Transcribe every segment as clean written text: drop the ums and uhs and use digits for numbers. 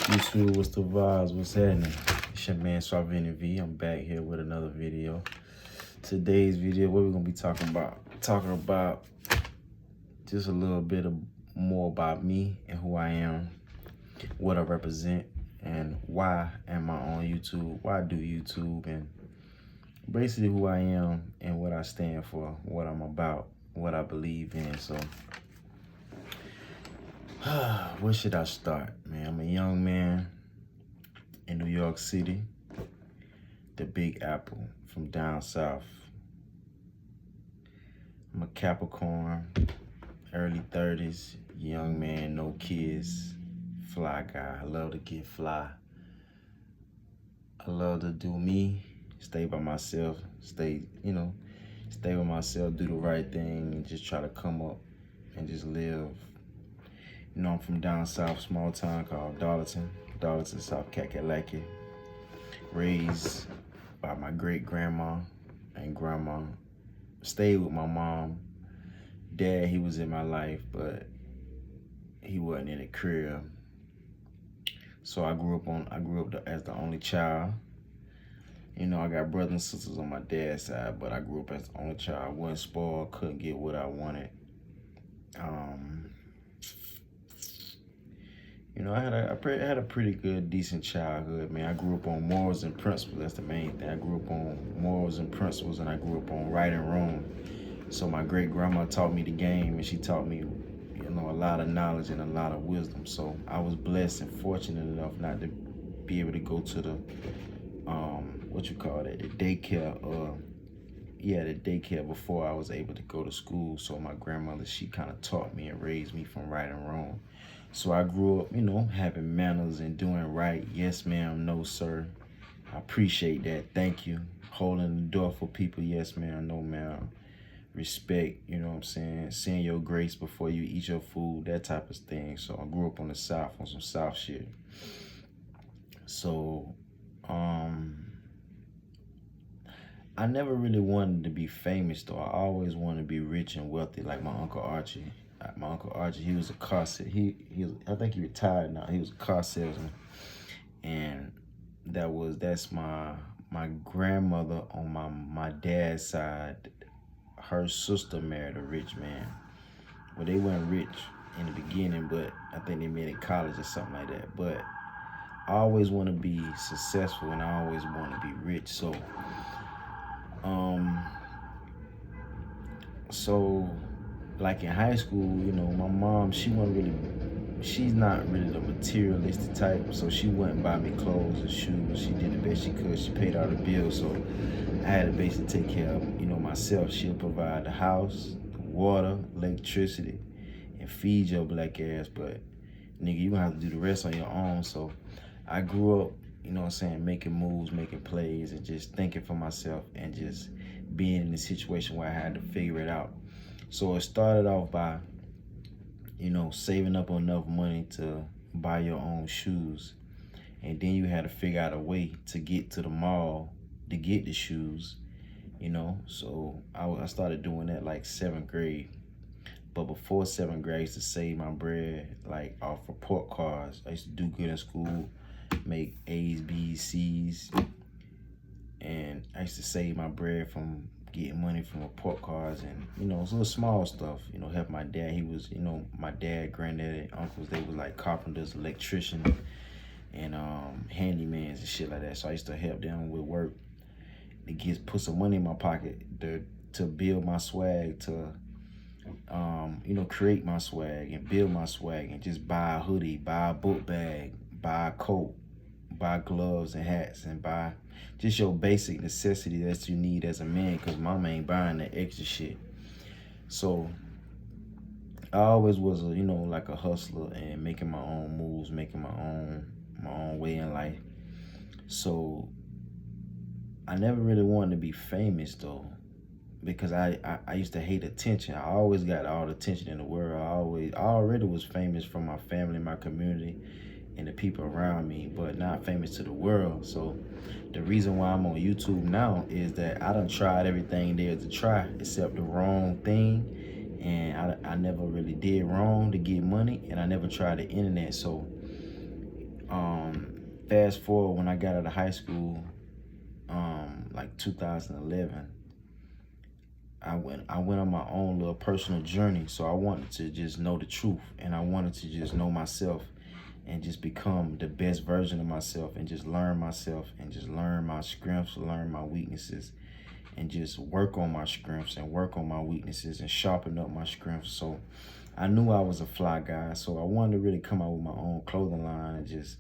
YouTube, what's the vibes? What's happening? It's your man Sarvini V. I'm back here with another video. Today's video, what we're gonna be talking about? Talking about just a little bit more about me and who I am, what I represent, and why am I on YouTube? Why I do YouTube, and basically who I am and what I stand for, what I'm about, what I believe in. So, where should I start, man? I'm a young man in New York City, the Big Apple, from down south. I'm a Capricorn, early 30s, young man, no kids, fly guy. I love to get fly. I love to do me, stay by myself, stay with myself, do the right thing, and just try to come up and just live. You know, I'm from down south, small town called Darlington, South Kakalaki. Raised by my great grandma and grandma. Stayed with my mom. Dad, he was in my life, but he wasn't in the crib. So I grew up as the only child. You know, I got brothers and sisters on my dad's side, but I grew up as the only child. I wasn't spoiled, couldn't get what I wanted. You know, I had a pretty good, decent childhood, man. I grew up on morals and principles. That's the main thing. I grew up on morals and principles, and I grew up on right and wrong. So my great grandma taught me the game, and she taught me, you know, a lot of knowledge and a lot of wisdom. So I was blessed and fortunate enough not to be able to go to the the daycare. The daycare before I was able to go to school. So my grandmother, she kind of taught me and raised me from right and wrong. So I grew up, you know, having manners and doing right. Yes, ma'am. No, sir. I appreciate that. Thank you. Holding the door for people. Yes, ma'am. No, ma'am. Respect, you know what I'm saying? Saying your grace before you eat your food, that type of thing. So I grew up on the South, on some South shit. So, I never really wanted to be famous, though. I always wanted to be rich and wealthy, like my Uncle Archie. My Uncle Archie, he was a car salesman. I think he retired now. He was a car salesman. And that's my grandmother on my dad's side. Her sister married a rich man. Well, they weren't rich in the beginning, but I think they met in college or something like that. But I always want to be successful, and I always want to be rich. So, like in high school, you know, my mom, she's not really the materialistic type, so she wouldn't buy me clothes or shoes. She did the best she could. She paid all the bills, so I had to basically take care of, you know, myself. She'll provide the house, the water, electricity, and feed your black ass, but nigga, you gonna have to do the rest on your own. So I grew up, you know what I'm saying, making moves, making plays, and just thinking for myself, and just being in a situation where I had to figure it out. So it started off by, you know, saving up enough money to buy your own shoes. And then you had to figure out a way to get to the mall to get the shoes, you know. So I started doing that like 7th grade. But before 7th grade, I used to save my bread like off report cards. I used to do good in school, make A's, B's, C's. And I used to save my bread from getting money from report cards, and, you know, it's little small stuff, you know, help my dad. He was, you know, my dad, granddad, uncles, they were like carpenters, electricians, and handymans and shit like that. So I used to help them with work to put some money in my pocket to build my swag, to you know, create my swag and build my swag, and just buy a hoodie, buy a book bag, buy a coat, buy gloves and hats, and buy just your basic necessity that you need as a man, because mama ain't buying that extra shit. So I always was you know, like a hustler, and making my own moves, making my own way in life. So I never really wanted to be famous, though, because I used to hate attention. I always got all the attention in the world. I already was famous from my family, my community, and the people around me, but not famous to the world. So the reason why I'm on YouTube now is that I done tried everything there to try except the wrong thing, and I never really did wrong to get money, and I never tried the internet. So fast forward when I got out of high school, like 2011, I went on my own little personal journey. So I wanted to just know the truth, and I wanted to just know myself and just become the best version of myself, and just learn myself, and just learn my strengths, learn my weaknesses, and just work on my strengths and work on my weaknesses and sharpen up my strengths. So I knew I was a fly guy, so I wanted to really come out with my own clothing line and just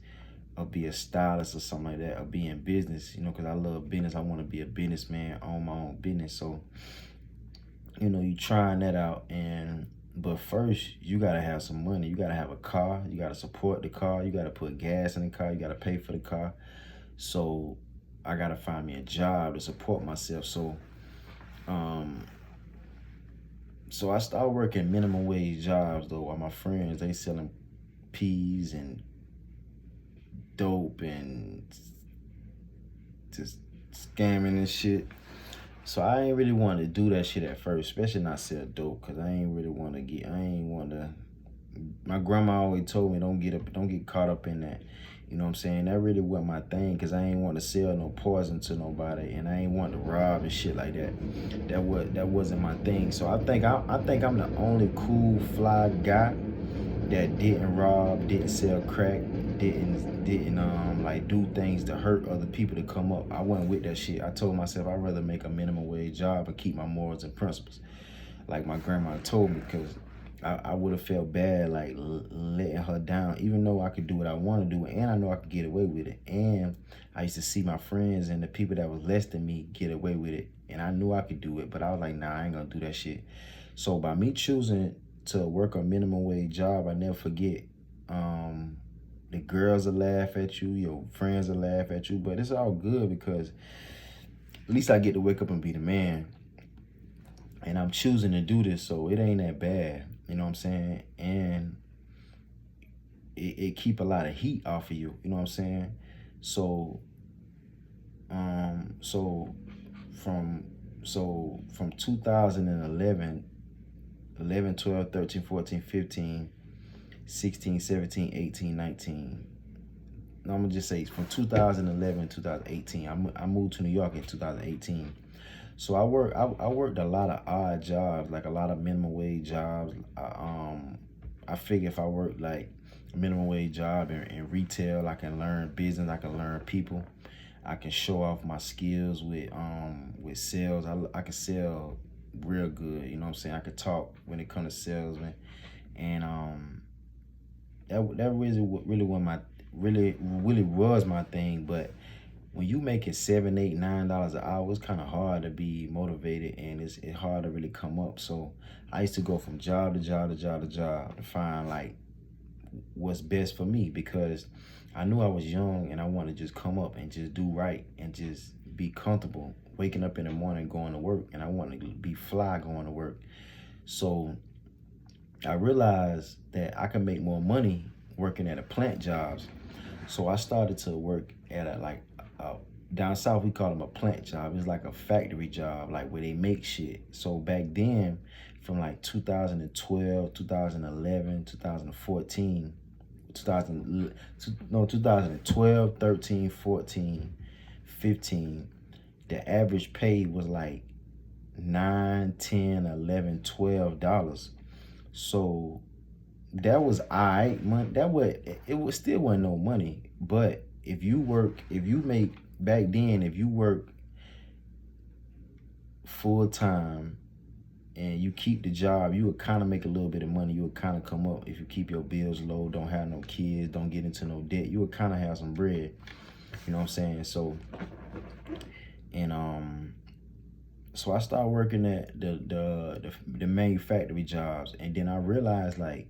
be a stylist or something like that, or be in business, you know, because I love business. I want to be a businessman, own my own business. So, you know, you trying that out, but first you gotta have some money. You gotta have a car. You gotta support the car. You gotta put gas in the car. You gotta pay for the car. So I gotta find me a job to support myself. So, so I started working minimum wage jobs though. While my friends, they selling peas and dope and just scamming and shit. So I ain't really want to do that shit at first, especially not sell dope, cause I ain't want to. My grandma always told me don't get caught up in that. You know what I'm saying? That really wasn't my thing, cause I ain't want to sell no poison to nobody, and I ain't want to rob and shit like that. That wasn't my thing. So I think I'm the only cool fly guy that didn't rob, didn't sell crack, didn't like do things to hurt other people to come up. I wasn't with that shit. I told myself I'd rather make a minimum wage job and keep my morals and principles, like my grandma told me, because I would have felt bad like letting her down, even though I could do what I want to do, and I know I could get away with it. And I used to see my friends and the people that was less than me get away with it, and I knew I could do it, but I was like, nah, I ain't gonna do that shit. So by me choosing to work a minimum wage job, I never forget, the girls will laugh at you, your friends will laugh at you, but it's all good, because at least I get to wake up and be the man. And I'm choosing to do this, so it ain't that bad. You know what I'm saying? And it keep a lot of heat off of you. You know what I'm saying? So, from 2011, 11, 12, 13, 14, 15, 16, 17, 18, 19. I'm gonna just say from 2011 to 2018. I moved to New York in 2018. So I worked a lot of odd jobs, like a lot of minimum wage jobs. I figure if I work like a minimum wage job in retail, I can learn business, I can learn people, I can show off my skills with sales. I can sell real good, you know what I'm saying? I could talk when it comes to salesman, and that really was my thing. But when you make it $7, $8, $9 an hour, it's kind of hard to be motivated, and it's hard to really come up. So I used to go from job to job to job to job to find like what's best for me, because I knew I was young and I wanted to just come up and just do right and just be comfortable waking up in the morning going to work, and I wanted to be fly going to work. So I realized that I could make more money working at a plant jobs. So I started to work at down south, we call them a plant job. It's like a factory job, like where they make shit. So back then, from like 2012, 2011, 2014, 2012, 13, 14, 15, the average pay was like $9, $10, $11, $12. So that was alright, man. It still wasn't no money. But if you work full time and you keep the job, you would kind of make a little bit of money. You would kind of come up if you keep your bills low, don't have no kids, don't get into no debt. You would kind of have some bread. You know what I'm saying? So, and so I started working at the manufacturing jobs, and then I realized like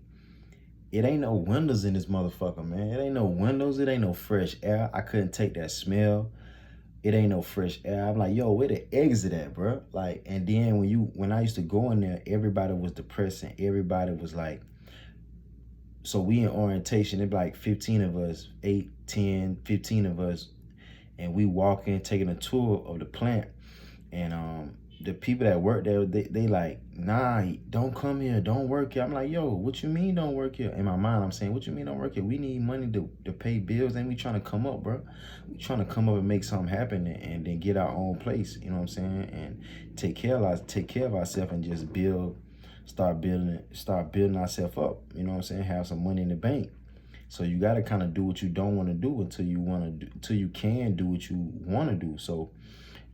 it ain't no windows in this motherfucker, man. It ain't no windows. It ain't no fresh air. I couldn't take that smell. It ain't no fresh air. I'm like, yo, where the exit at, bro? Like, and then when I used to go in there, everybody was depressing. Everybody was like, so we in orientation, it'd be like 15 of us, 8, 10, 15 of us, and we walking, taking a tour of the plant. And the people that work there, they like, nah, don't come here, don't work here. I'm like, yo, what you mean don't work here? In my mind, I'm saying, what you mean don't work here? We need money to pay bills, and we trying to come up, bro. We trying to come up and make something happen, and then get our own place. You know what I'm saying? And take care of ourselves, and just start building ourselves up. You know what I'm saying? Have some money in the bank. So you got to kind of do what you don't want to do until you can do what you want to do. So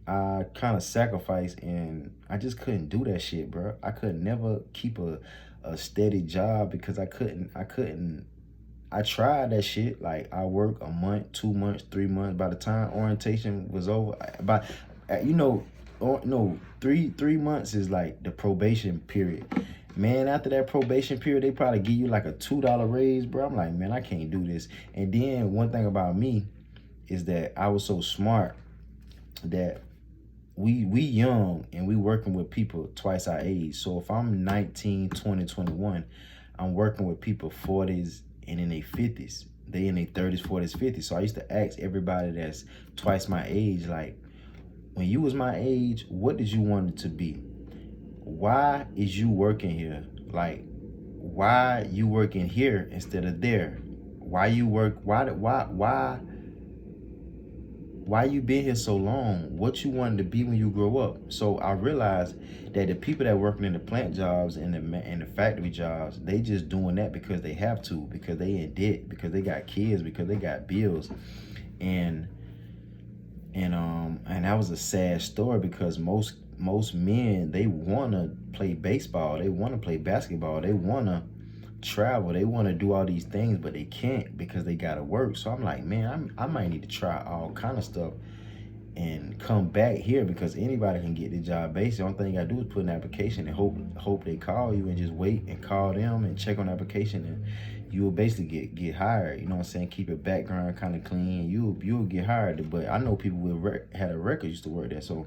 I kind of sacrificed, and I just couldn't do that shit, bro. I could never keep a steady job because I tried that shit. Like, I work a month, 2 months, 3 months. By the time orientation was over, no, 3 months is like the probation period. Man, after that probation period, they probably give you like a $2 raise, bro. I'm like, man, I can't do this. And then one thing about me is that I was so smart that we young, and we working with people twice our age. So if I'm 19, 20, 21, I'm working with people 40s and in their 50s. They in their 30s, 40s, 50s. So I used to ask everybody that's twice my age, like, when you was my age, what did you want it to be? Why is you working here? Like, why you working here instead of there? Why you work? Why you been here so long? What you wanted to be when you grow up? So I realized that the people that working in the plant jobs and the factory jobs, they just doing that because they have to, because they in debt, because they got kids, because they got bills, and that was a sad story, because most men, they want to play baseball, they want to play basketball, they want to travel, they want to do all these things, but they can't because they got to work. So I'm like, man, I might need to try all kind of stuff and come back here, because anybody can get the job. Basically, the only thing you got to do is put an application and hope they call you, and just wait and call them and check on the application, and you will basically get hired. You know what I'm saying? Keep your background kind of clean. You'll get hired. But I know people had a record used to work there. So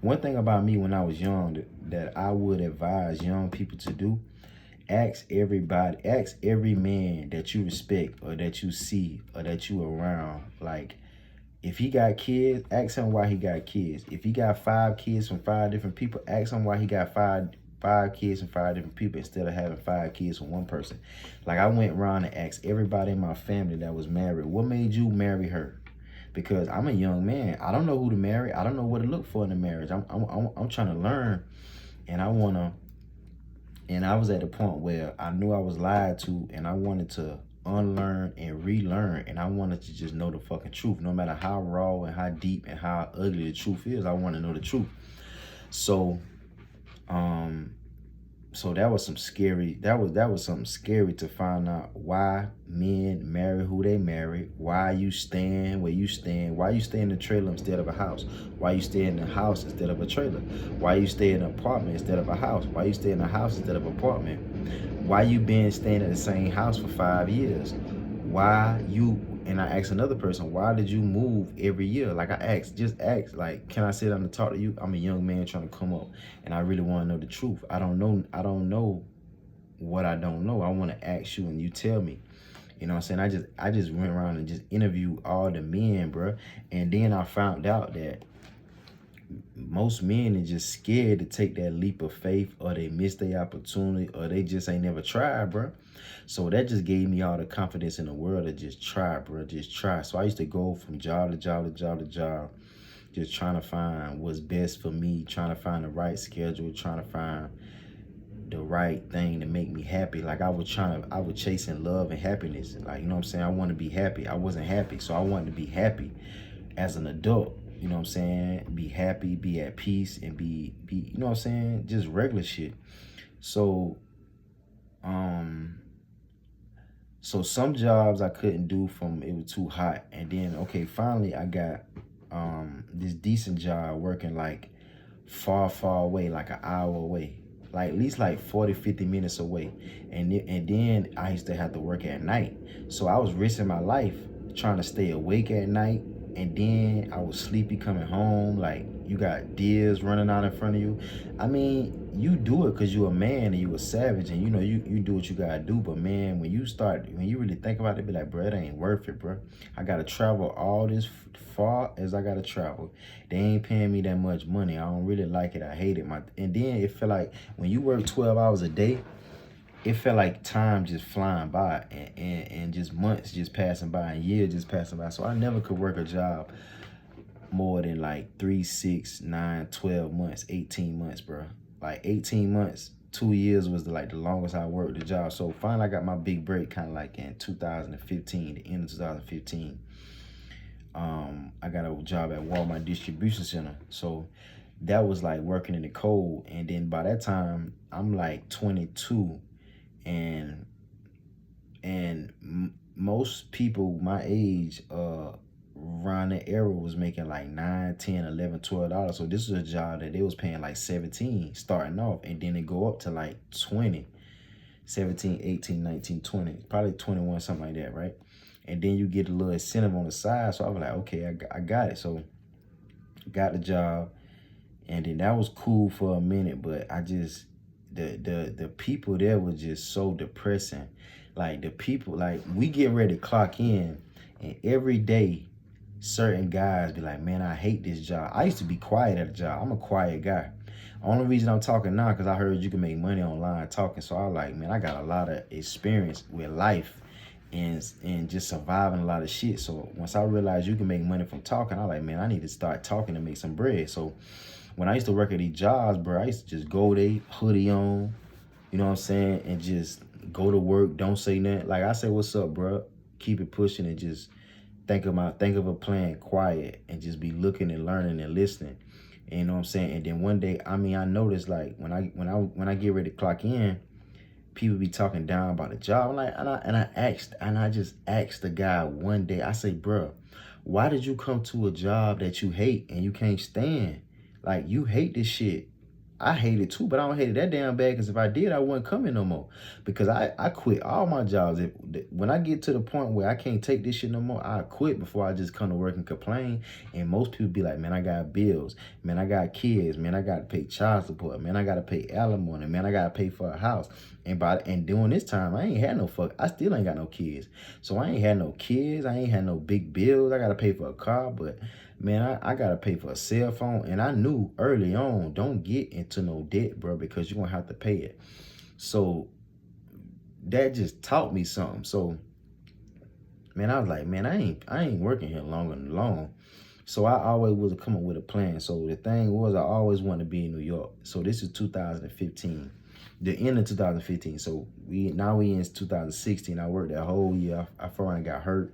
one thing about me when I was young that I would advise young people to do: ask every man that you respect, or that you see, or that you around. Like, if he got kids, ask him why he got kids. If he got 5 kids from 5 different people, ask him why he got five kids from 5 different people instead of having 5 kids from one person. Like, I went around and asked everybody in my family that was married, what made you marry her? Because I'm a young man. I don't know who to marry. I don't know what to look for in a marriage. I'm trying to learn, and I was at a point where I knew I was lied to, and I wanted to unlearn and relearn, and I wanted to just know the fucking truth. No matter how raw and how deep and how ugly the truth is, I want to know the truth. So that was some scary, that was something scary to find out why men marry who they marry, why you stand where you stand, why you stay in the trailer instead of a house, why you stay in the house instead of a trailer, why you stay in an apartment instead of a house, why you stay in a house instead of an apartment, why you been staying in the same house for 5 years, and I asked another person, why did you move every year? Like, just asked, like, can I sit down and talk to you? I'm a young man trying to come up, and I really want to know the truth. I don't know what I don't know. I want to ask you, and you tell me. You know what I'm saying? I just went around and just interviewed all the men, bro. And then I found out that most men are just scared to take that leap of faith, or they miss their opportunity, or they just ain't never tried, bro. So that just gave me all the confidence in the world to just try, bro. Just try. So I used to go from job to job to job to job, just trying to find what's best for me, trying to find the right schedule, trying to find the right thing to make me happy. Like, I was chasing love and happiness. Like, you know what I'm saying? I want to be happy. I wasn't happy, so I wanted to be happy as an adult. You know what I'm saying? Be happy, be at peace, and be you know what I'm saying? Just regular shit. So some jobs I couldn't do it was too hot. And then, okay, finally I got this decent job working like far away, like an hour away, like at least like 40, 50 minutes away. And then I used to have to work at night. So I was risking my life trying to stay awake at night. And then I was sleepy coming home. Like, you got deers running out in front of you. I mean, you do it because you a man and you a savage, and you know you do what you gotta do. But man, when you really think about it, be like, bro, it ain't worth it, bro. I gotta travel all this far as I gotta travel. They ain't paying me that much money. I don't really like it. I hate it. And then it feel like when you work 12 hours a day, it felt like time just flying by, and just months just passing by and years just passing by. So I never could work a job more than like 3, 6, 9, 12 months, 18 months, bro. Like 18 months, 2 years was the longest I worked the job. So finally I got my big break kind of like in 2015, the end of 2015. I got a job at Walmart distribution center. So that was like working in the cold. And then by that time I'm like 22, and most people my age around that era was making like 9, 10, 11, $12. So this was a job that they was paying like 17 starting off, and then it go up to like 20, 17, 18, 19, 20, probably 21, something like that, right? And then you get a little incentive on the side. So I was like, okay, I got it. So got the job, and then that was cool for a minute, but I just, the people there were just so depressing. Like the people, like we get ready to clock in, and every day certain guys be like, man, I hate this job. I used to be quiet at a job. I'm a quiet guy. Only reason I'm talking now because I heard you can make money online talking. So I was like, man, I got a lot of experience with life and just surviving a lot of shit. So once I realized you can make money from talking, I was like, man, I need to start talking to make some bread. So when I used to work at these jobs, bro, I used to just go there, hoodie on, you know what I'm saying, and just go to work, don't say nothing. Like I say, what's up, bro? Keep it pushing, and just think of a plan quiet, and just be looking and learning and listening. And you know what I'm saying? And then one day, I mean, I noticed like when I get ready to clock in, people be talking down about the job. I'm like, and I just asked the guy one day, I say, bro, why did you come to a job that you hate and you can't stand? Like, you hate this shit. I hate it too, but I don't hate it that damn bad, because if I did, I wouldn't come in no more. Because I quit all my jobs. When I get to the point where I can't take this shit no more, I quit before I just come to work and complain. And most people be like, man, I got bills. Man, I got kids. Man, I got to pay child support. Man, I got to pay alimony. Man, I got to pay for a house. And during this time, I ain't had no I still ain't got no kids. So I ain't had no kids. I ain't had no big bills. I got to pay for a car, but man, I got to pay for a cell phone. And I knew early on, don't get into no debt, bro, because you're going to have to pay it. So that just taught me something. So, man, I was like, man, I ain't working here long. So I always was coming up with a plan. So the thing was, I always wanted to be in New York. So this is 2015. The end of 2015. So we in 2016. I worked that whole year. I finally got hurt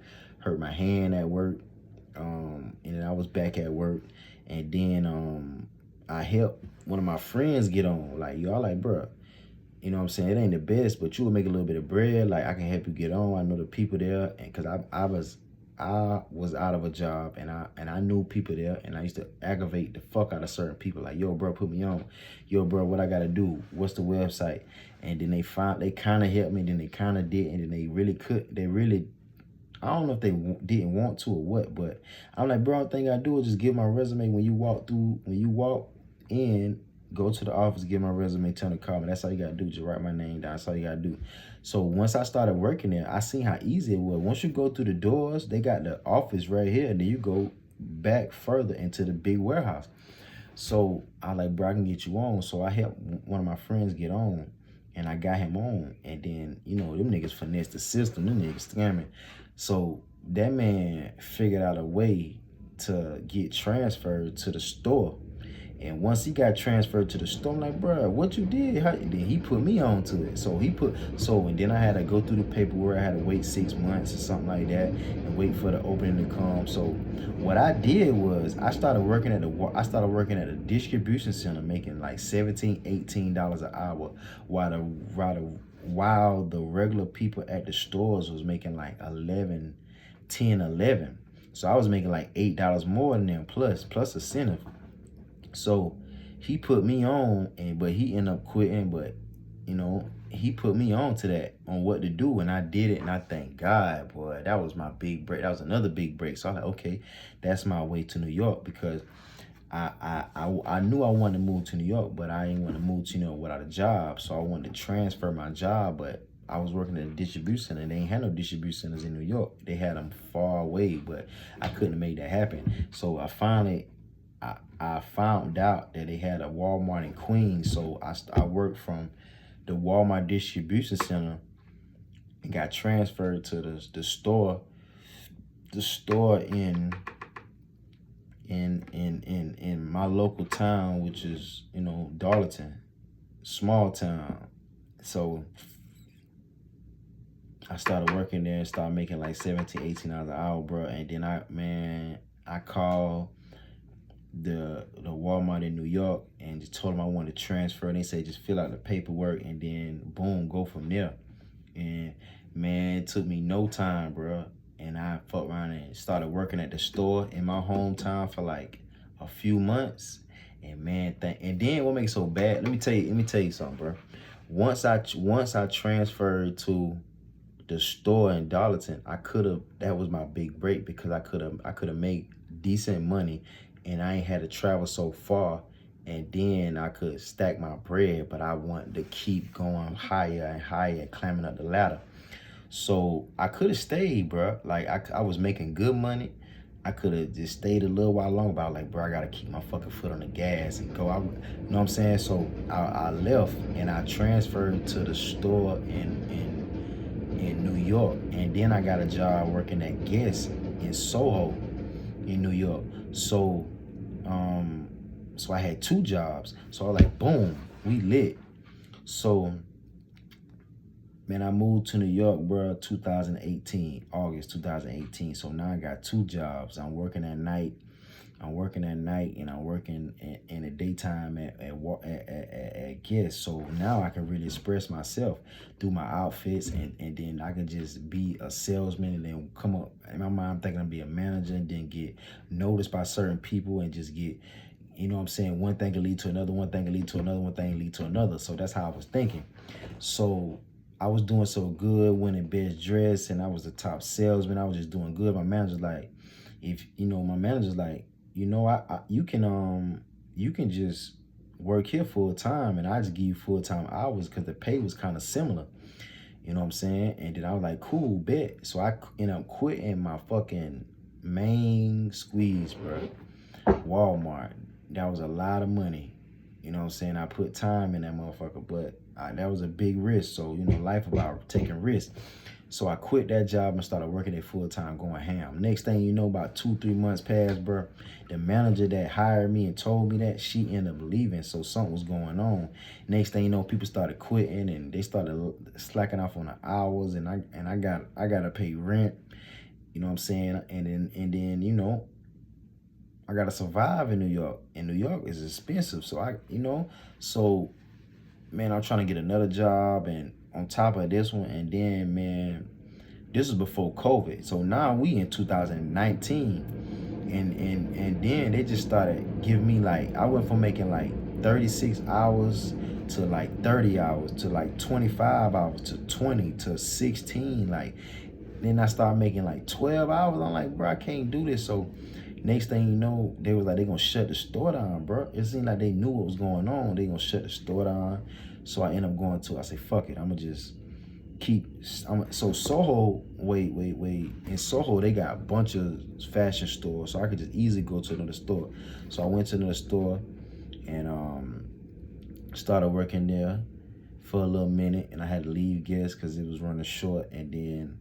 my hand at work. And then I was back at work, and then I helped one of my friends get on. Like, y'all, like, bro, you know what I'm saying, it ain't the best, but you will make a little bit of bread. Like, I can help you get on. I know the people there, and because I was out of a job, and I knew people there, and I used to aggravate the fuck out of certain people. Like, yo, bro, put me on. Yo, bro, what I gotta do? What's the website? And then they kind of helped me, then they kind of did, and then they really, I don't know if they didn't want to or what, but I'm like, bro, the thing I do is just give my resume when you walk in, go to the office, give my resume, tell them to call me. That's all you got to do. Just write my name down. That's all you got to do. So once I started working there, I seen how easy it was. Once you go through the doors, they got the office right here, and then you go back further into the big warehouse. So I like, bro, I can get you on. So I helped one of my friends get on, and I got him on. And then, you know, them niggas finessed the system. Them niggas scamming. So that man figured out a way to get transferred to the store. And once he got transferred to the store, I'm like, bro, what you did? Then he put me on to it. And then I had to go through the paperwork. I had to wait 6 months or something like that and wait for the opening to come. So what I did was I started working at a distribution center, making like $17, $18 an hour, while the regular people at the stores was making like 11. So I was making like $8 more than them, plus incentive. So he put me on, but he ended up quitting. But you know, he put me on to that, on what to do, and I did it, and I thank God, boy. That was my big break. That was another big break. So I was like, okay, that's my way to New York, because I knew I wanted to move to New York, but I didn't want to move to New York without a job. So I wanted to transfer my job, but I was working at a distribution center. They ain't had no distribution centers in New York. They had them far away, but I couldn't make that happen. So I finally, I found out that they had a Walmart in Queens. So I worked from the Walmart distribution center and got transferred to the store in my local town, which is, you know, Darlington, small town. So I started working there and started making like 17, 18 dollars an hour, bro. And then I called the Walmart in New York and just told them I wanted to transfer. And they said just fill out the paperwork and then boom, go from there. And man, it took me no time, bro. And I fucked around and started working at the store in my hometown for like a few months. And man, and then what makes it so bad? Let me tell you something, bro. Once I transferred to the store in Darlington, that was my big break, because I could have made decent money and I ain't had to travel so far, and then I could stack my bread, but I wanted to keep going higher and higher, climbing up the ladder. So I could have stayed, bro. Like I was making good money. I could have just stayed a little while longer, but I was like, bro, I gotta keep my fucking foot on the gas and go. You know what I'm saying? So I left and I transferred to the store in New York, and then I got a job working at Guess in Soho in New York. So so I had 2 jobs. So I was like, boom, we lit. So man, I moved to New York, bro, 2018, August 2018. So now I got 2 jobs. I'm working at night. And I'm working in the daytime at Guess. So now I can really express myself through my outfits, and then I can just be a salesman and then come up. In my mind, I'm thinking I'll be a manager and then get noticed by certain people and just get, you know what I'm saying, one thing can lead to another, one thing can lead to another, one thing can lead to another. So that's how I was thinking. So I was doing so good, winning best dress, and I was the top salesman. I was just doing good. My manager's like, you know, you can just work here full time, and I just give you full time hours, because the pay was kind of similar. You know what I'm saying? And then I was like, cool, bet. So I ended up quitting my fucking main squeeze, bro. Walmart. That was a lot of money. You know what I'm saying? I put time in that motherfucker, but that was a big risk. So, you know, life about taking risks. So I quit that job and started working it full time, going ham. Next thing you know, about 2-3 months passed, bro. The manager that hired me and told me that, she ended up leaving. So something was going on. Next thing you know, people started quitting and they started slacking off on the hours, and I got to pay rent. You know what I'm saying? And then you know, I gotta survive in New York, and New York is expensive. So so man, I'm trying to get another job, and on top of this one, and then man, this is before COVID. So now we in 2019, and then they just started giving me, like, I went from making like 36 hours to like 30 hours to like 25 hours to 20 to 16. Like, then I started making like 12 hours. I'm like, bro, I can't do this. So next thing you know, they was like, they gonna shut the store down, bro. It seemed like they knew what was going on. They gonna shut the store down. So I end up I say, fuck it, I'm gonna just so Soho, wait. In Soho, they got a bunch of fashion stores, so I could just easily go to another store. So I went to another store and started working there for a little minute, and I had to leave Guess because it was running short, and then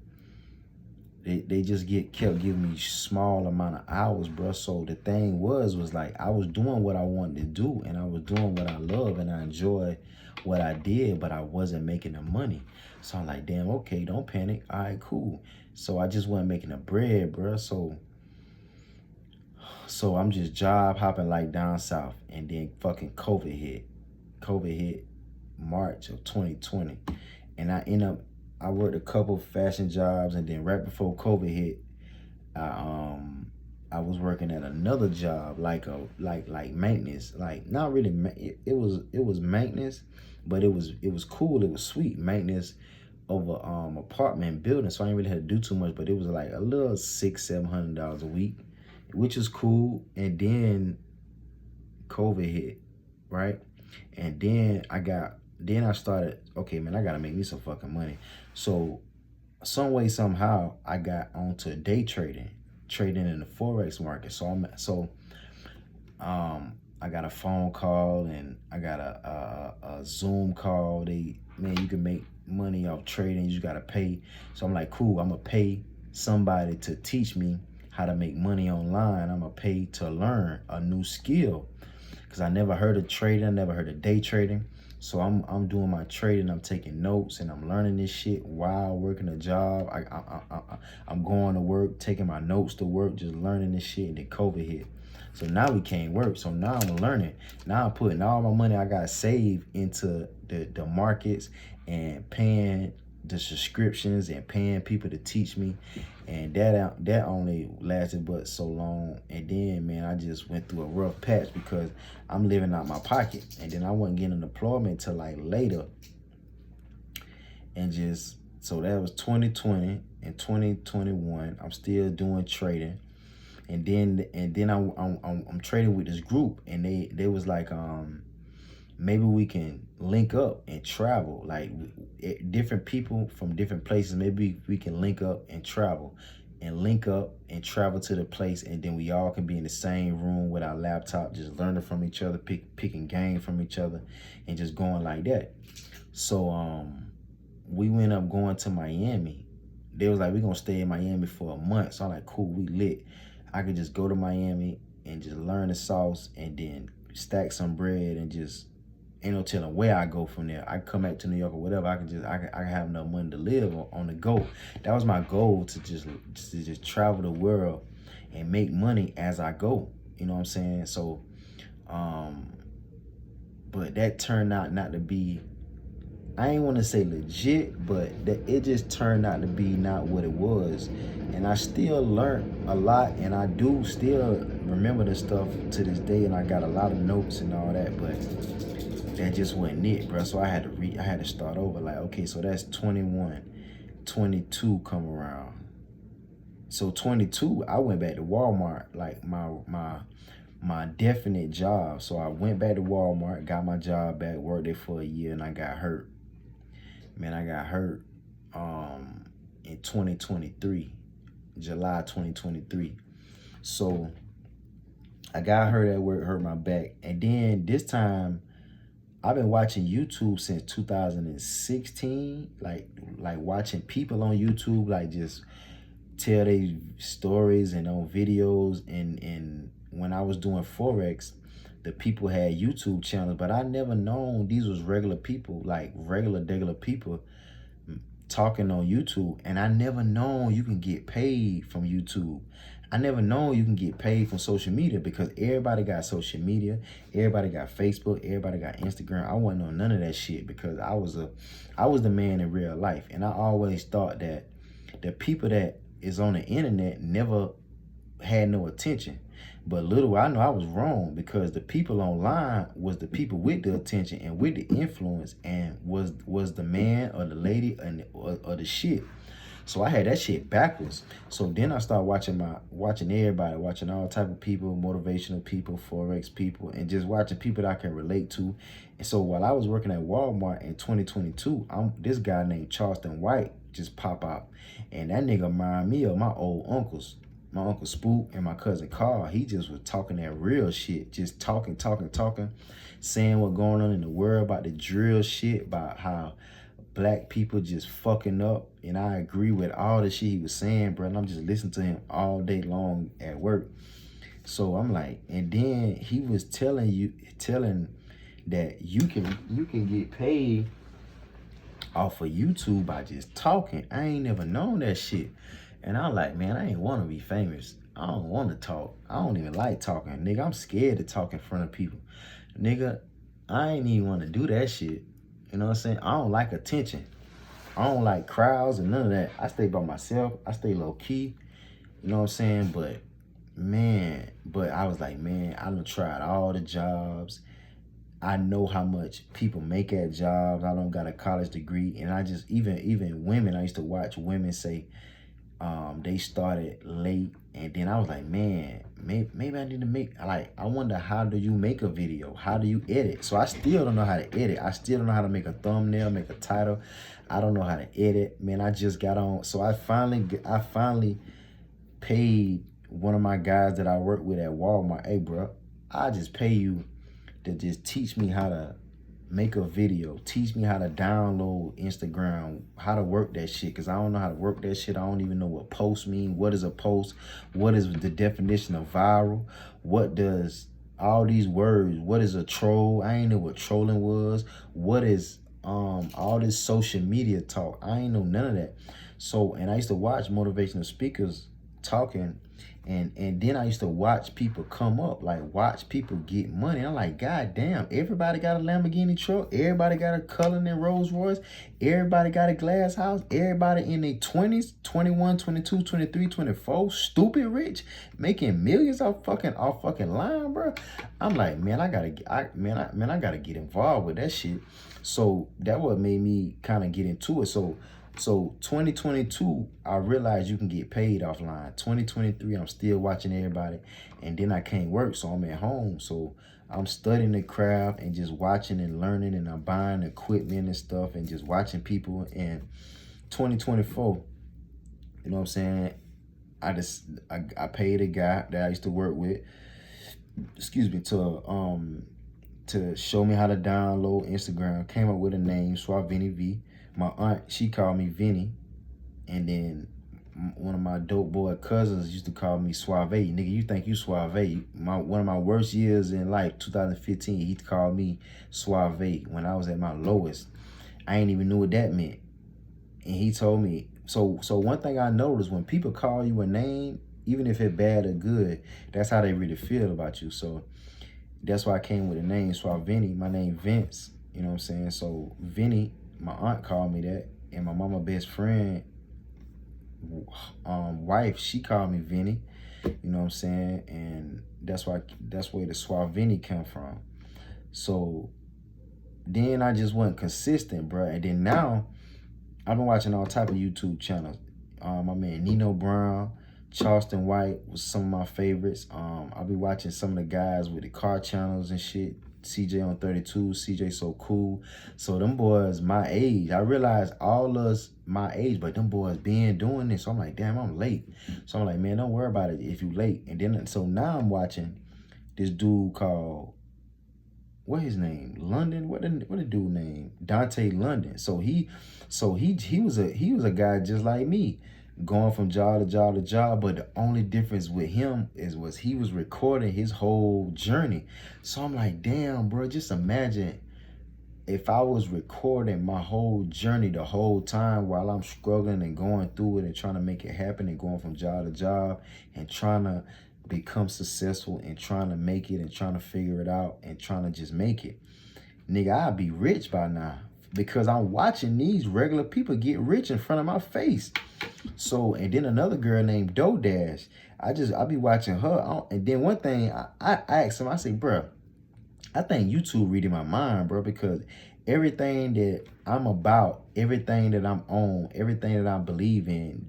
they just kept giving me small amount of hours, bro. So the thing was like, I was doing what I wanted to do, and I was doing what I love, and I enjoyed what I did, but I wasn't making the money. So I'm like, damn, okay, don't panic. All right, cool. So I just wasn't making the bread, bro. So I'm just job hopping like down south, and then fucking COVID hit. COVID hit March of 2020, and I worked a couple fashion jobs, and then right before COVID hit, I was working at another job, like maintenance, like not really. It was maintenance, but it was cool. It was sweet maintenance over apartment building. So I didn't really have to do too much, but it was like a little $600-700 a week, which is cool. And then COVID hit, right? And then I started, okay, man, I gotta make me some fucking money. So some way, somehow, I got onto day trading in the Forex market. I got a phone call and I got a Zoom call. Man, you can make money off trading, you gotta pay. So I'm like, cool, I'm gonna pay somebody to teach me how to make money online. I'm gonna pay to learn a new skill, because I never heard of trading, I never heard of day trading. So I'm doing my trading, I'm taking notes, and I'm learning this shit while working a job. I'm going to work, taking my notes to work, just learning this shit, and then COVID hit. So now we can't work. So now I'm learning. Now I'm putting all my money I got saved into the markets and paying the subscriptions and paying people to teach me. And that only lasted but so long. And then, man, I just went through a rough patch because I'm living out my pocket. And then I wasn't getting employment till like later. And just, so that was 2020 and 2021. I'm still doing trading. And then I'm trading with this group, and they was like, maybe we can link up and travel, like different people from different places. Maybe we can link up and travel to the place, and then we all can be in the same room with our laptop, just learning from each other, picking game from each other, and just going like that. So we went up going to Miami. They was like, we're gonna stay in Miami for a month. So I'm like, cool, we lit. I could just go to Miami and just learn the sauce and then stack some bread and just, ain't no telling where I go from there. I come back to New York or whatever. I can have enough money to live on the go. That was my goal, to just travel the world and make money as I go. You know what I'm saying? So, but that turned out not to be, I ain't want to say legit, but it just turned out to be not what it was. And I still learned a lot, and I do still remember the stuff to this day, and I got a lot of notes and all that, but that just wasn't it, bro. So I had to start over. Like, okay, so that's 21, 22 come around. So 22, I went back to Walmart, like my definite job. So I went back to Walmart, got my job back, worked there for a year, and I got hurt. Man, I got hurt in 2023, July 2023. So I got hurt at work, hurt my back. And then this time, I've been watching YouTube since 2016, like watching people on YouTube, like just tell their stories and on videos. And when I was doing Forex, the people had YouTube channels, but I never known these was regular people, like regular people talking on YouTube. And I never known you can get paid from YouTube. I never known you can get paid from social media, because everybody got social media, everybody got Facebook, everybody got Instagram. I wasn't on none of that shit, because I was the man in real life. And I always thought that the people that is on the internet never had no attention. But little I know I was wrong, because the people online was the people with the attention and with the influence, and was the man or the lady or the shit. So I had that shit backwards. So then I started watching everybody, watching all type of people, motivational people, Forex people, and just watching people that I can relate to. And so while I was working at Walmart in 2022, this guy named Charleston White just pop out. And that nigga reminded me of my old uncles. My Uncle Spook and my cousin Carl. He just was talking that real shit. Just talking, saying what's going on in the world, about the drill shit, about how black people just fucking up. And I agree with all the shit he was saying, bro. And I'm just listening to him all day long at work. So I'm like, and then he was telling that you can get paid off of YouTube by just talking. I ain't never known that shit. And I'm like, man, I ain't want to be famous. I don't want to talk. I don't even like talking. Nigga, I'm scared to talk in front of people. Nigga, I ain't even want to do that shit. You know what I'm saying? I don't like attention. I don't like crowds and none of that. I stay by myself. I stay low key. You know what I'm saying? But, man, I was like, man, I done tried all the jobs. I know how much people make at jobs. I don't got a college degree. And I just, even women, I used to watch women say, they started late, and then I was like, man, maybe I need to make, like, I wonder, how do you make a video? How do you edit? So I still don't know how to edit. I still don't know how to make a thumbnail, make a title. I don't know how to edit. Man, I just got on. So I finally paid one of my guys that I work with at Walmart. Hey, bro, I just pay you to just teach me how to make a video, teach me how to download Instagram, how to work that shit, because I don't know how to work that shit. I don't even know what post mean. What is a post? What is the definition of viral? What does all these words, what is a troll? I ain't know what trolling was. What is all this social media talk? I ain't know none of that. So, and I used to watch motivational speakers talking, and then I used to watch people come up, like watch people get money. I'm like, God damn, everybody got a Lamborghini truck. Everybody got a Cullinan Rolls Royce. Everybody got a glass house. Everybody in their 20s, 21, 22, 23, 24, stupid rich, making millions off fucking line, bro. I'm like, man, I gotta get involved with that shit. So that what made me kind of get into it. So 2022, I realized you can get paid offline. 2023, I'm still watching everybody, and then I can't work, so I'm at home. So I'm studying the craft and just watching and learning, and I'm buying equipment and stuff and just watching people. And 2024, you know what I'm saying? I paid a guy that I used to work with, excuse me, to show me how to download Instagram. Came up with a name, Swavini V. My aunt, she called me Vinny, and then one of my dope boy cousins used to call me Suave. Nigga, you think you Suave? One of my worst years in life, 2015, he called me Suave when I was at my lowest. I ain't even knew what that meant, and he told me. So one thing I noticed, when people call you a name, even if it's bad or good, that's how they really feel about you. So that's why I came with the name Suavini. My name Vince. You know what I'm saying? So Vinny. My aunt called me that, and my mama best friend wife, she called me Vinny. You know what I'm saying? And that's where the Suavini come from. So then I just wasn't consistent, bro. And then now I've been watching all type of YouTube channels. My man Nino Brown, Charleston White was some of my favorites. I'll be watching some of the guys with the car channels and shit. CJ on 32, CJ So Cool. So them boys my age. I realized all us my age, but them boys been doing this. So I'm like, damn, I'm late. So I'm like, man, don't worry about it if you late. And then, so now I'm watching this dude called, what his name? London? What the dude name? Dontay London. So he was a guy just like me, going from job to job to job, but the only difference with him was he was recording his whole journey. So I'm like, damn, bro, just imagine if I was recording my whole journey the whole time while I'm struggling and going through it and trying to make it happen and going from job to job and trying to become successful and trying to make it and trying to figure it out and trying to just make it. Nigga, I'd be rich by now because I'm watching these regular people get rich in front of my face. So, and then another girl named Dough Dash, I be watching her. And then one thing, I asked him, I say, bro, I think YouTube reading my mind, bro, because everything that I'm about, everything that I'm on, everything that I believe in,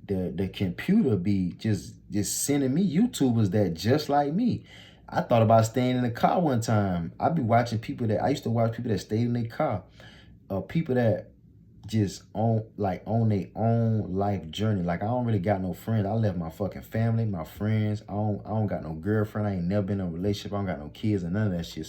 the computer be just sending me YouTubers that just like me. I thought about staying in the car one time. I used to watch people that stayed in their car, people that just on their own life journey. Like, I don't really got no friends. I left my fucking family, my friends. I don't got no girlfriend. I ain't never been in a relationship. I don't got no kids and none of that shit.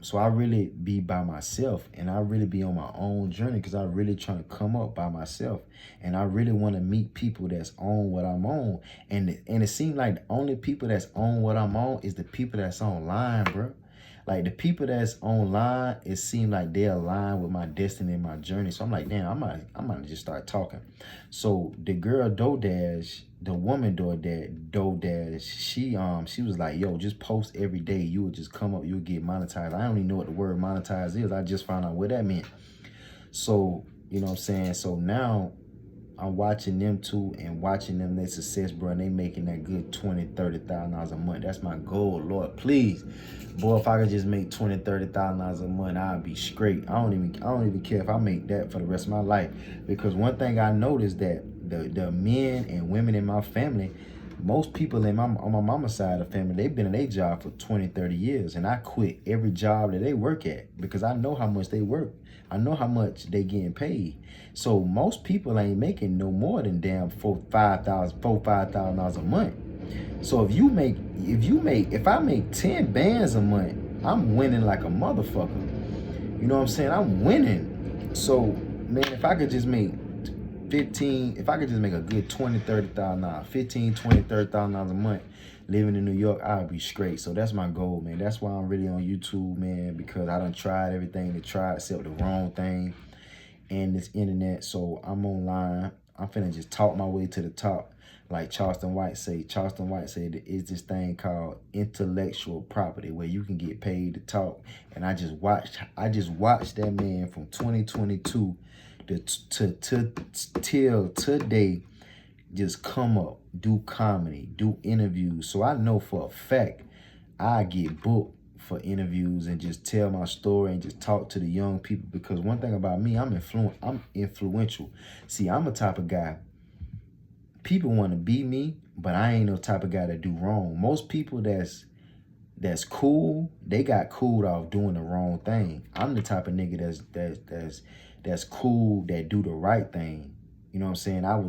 So I really be by myself, and I really be on my own journey because I really trying to come up by myself, and I really want to meet people that's on what I'm on. And it seems like the only people that's on what I'm on is the people that's online, bro. Like, the people that's online, it seems like they align with my destiny and my journey. So I'm like, damn, I might just start talking. So the girl Dough Dash, the woman Dough Dash, she was like, yo, just post every day. You would just come up, you would get monetized. I don't even know what the word monetize is. I just found out what that meant. So, you know what I'm saying? So now I'm watching them too and watching them, their success, bro, and they making that good $20,000, $30,000 a month. That's my goal, Lord, please. Boy, if I could just make $20,000, $30,000 a month, I'd be straight. I don't even care if I make that for the rest of my life. Because one thing I noticed, that the men and women in my family, most people on my mama's side of the family, they've been in their job for 20, 30 years. And I quit every job that they work at because I know how much they work. I know how much they getting paid. So most people ain't making no more than damn $5,000 a month. So if I make 10 bands a month, I'm winning like a motherfucker. You know what I'm saying? I'm winning. So man, if I could just make a good $20,000, $30,000, $15,000, $20,000, $30,000 a month living in New York, I'd be straight. So that's my goal, man. That's why I'm really on YouTube, man, because I done tried everything to try except the wrong thing and this internet. So I'm online. I'm finna just talk my way to the top. Like Charleston White said it's this thing called intellectual property where you can get paid to talk. And I just watched that man from 2022 till today just come up, do comedy, do interviews. So I know for a fact I get booked for interviews and just tell my story and just talk to the young people. Because one thing about me, I'm influential. See, I'm a type of guy, people want to be me, but I ain't no type of guy that do wrong. Most people that's cool, they got cooled off doing the wrong thing. I'm the type of nigga that's cool, that do the right thing. You know what I'm saying? I'm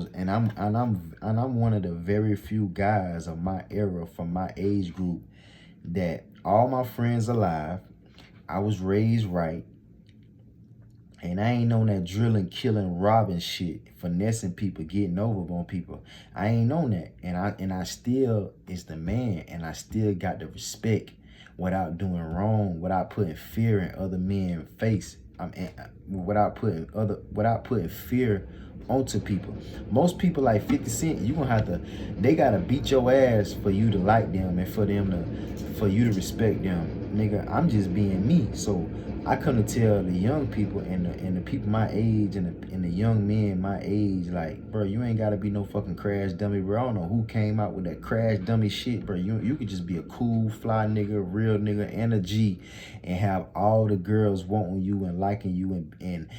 one of the very few guys of my era from my age group that all my friends alive. I was raised right. And I ain't on that drilling, killing, robbing shit, finessing people, getting over on people. I ain't on that. And I still is the man, and I still got the respect without doing wrong, without putting fear in other men's face. Without putting fear onto people. Most people like 50 Cent, they gotta beat your ass for you to like them and for you to respect them. Nigga, I'm just being me. So I come to tell the young people and the people my age and the young men my age, like, bro, you ain't gotta be no fucking crash dummy, bro. I don't know who came out with that crash dummy shit, bro. You could just be a cool, fly nigga, real nigga, and a G, and have all the girls wanting you and liking you and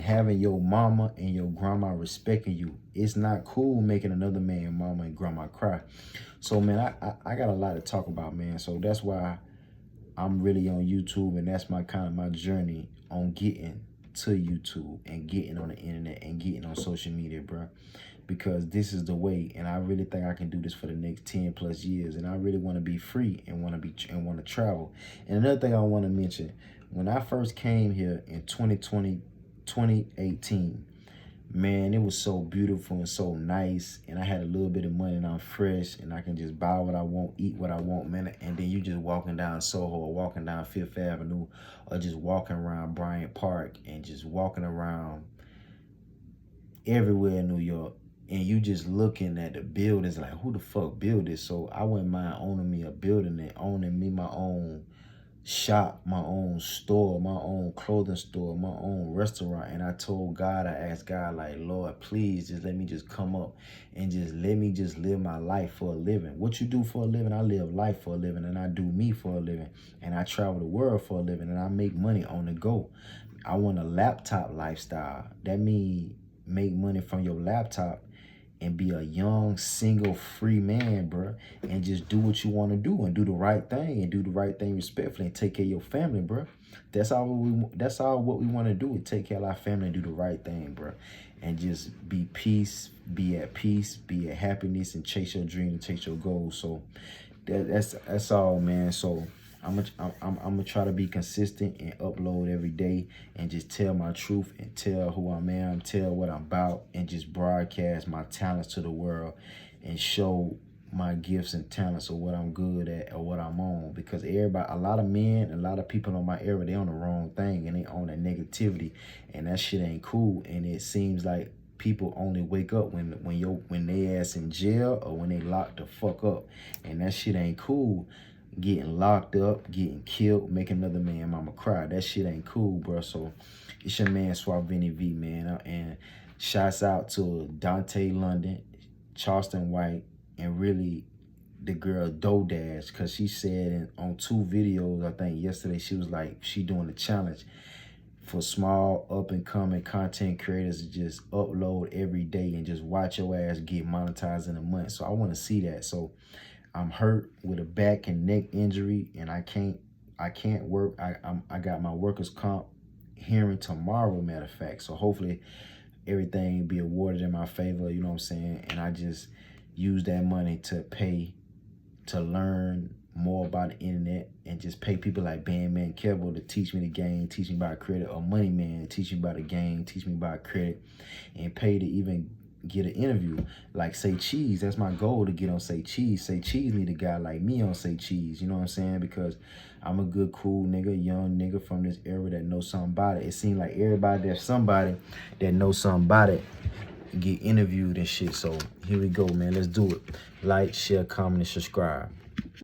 having your mama and your grandma respecting you. It's not cool making another man, mama and grandma cry. So man, I got a lot to talk about, man. So that's why I'm really on YouTube, and that's my journey on getting to YouTube and getting on the internet and getting on social media, bro. Because this is the way, and I really think I can do this for the next 10 plus years. And I really want to be free and want to travel. And another thing I want to mention, when I first came here in 2018, man, it was so beautiful and so nice, and I had a little bit of money and I'm fresh and I can just buy what I want, eat what I want, man. And then you just walking down Soho or walking down Fifth Avenue or just walking around Bryant Park and just walking around everywhere in New York, and you just looking at the buildings like, who the fuck built this? So I wouldn't mind owning me a building and owning me my own shop, my own store, my own clothing store, my own restaurant. And I told God, I asked God, like, Lord, please just let me just come up and just let me just live my life for a living. What you do for a living? I live life for a living, and I do me for a living, and I travel the world for a living, and I make money on the go. I want a laptop lifestyle. That means make money from your laptop and be a young, single, free man, bro, and just do what you want to do and do the right thing and do the right thing respectfully and take care of your family, bro. That's all what we want to do, is take care of our family and do the right thing, bro, and just be at peace, be at happiness, and chase your dream and chase your goals. So that's all, man. So I'm gonna try to be consistent and upload every day and just tell my truth and tell who I am, tell what I'm about, and just broadcast my talents to the world and show my gifts and talents or what I'm good at or what I'm on. Because everybody, a lot of men, a lot of people on my era, they on the wrong thing and they on that negativity, and that shit ain't cool. And it seems like people only wake up when they ass in jail or when they locked the fuck up, and that shit ain't cool. Getting locked up, getting killed, making another man mama cry. That shit ain't cool, bro. So it's your man Suavini V, man. And shouts out to Dontay London, Charleston White, and really the girl Dough Dash, because she said on 2 videos, I think yesterday, she was like, she doing the challenge for small up and coming content creators to just upload every day and just watch your ass get monetized in a month. So I want to see that. So I'm hurt with a back and neck injury, and I can't work. I got my workers' comp hearing tomorrow, matter of fact. So hopefully everything be awarded in my favor, you know what I'm saying? And I just use that money to pay to learn more about the internet and just pay people like Bandman Kevo to teach me the game, teach me about credit, or Money Man, teach me about the game, teach me about credit, and pay to even get an interview. Like Say Cheese, that's my goal, to get on Say Cheese. Say Cheese need a guy like me on Say Cheese, you know what I'm saying? Because I'm a good, cool nigga, young nigga from this era that knows something about it. It seems like everybody, there's somebody that knows something about it, get interviewed and shit. So here we go, man. Let's do it. Like, share, comment, and subscribe.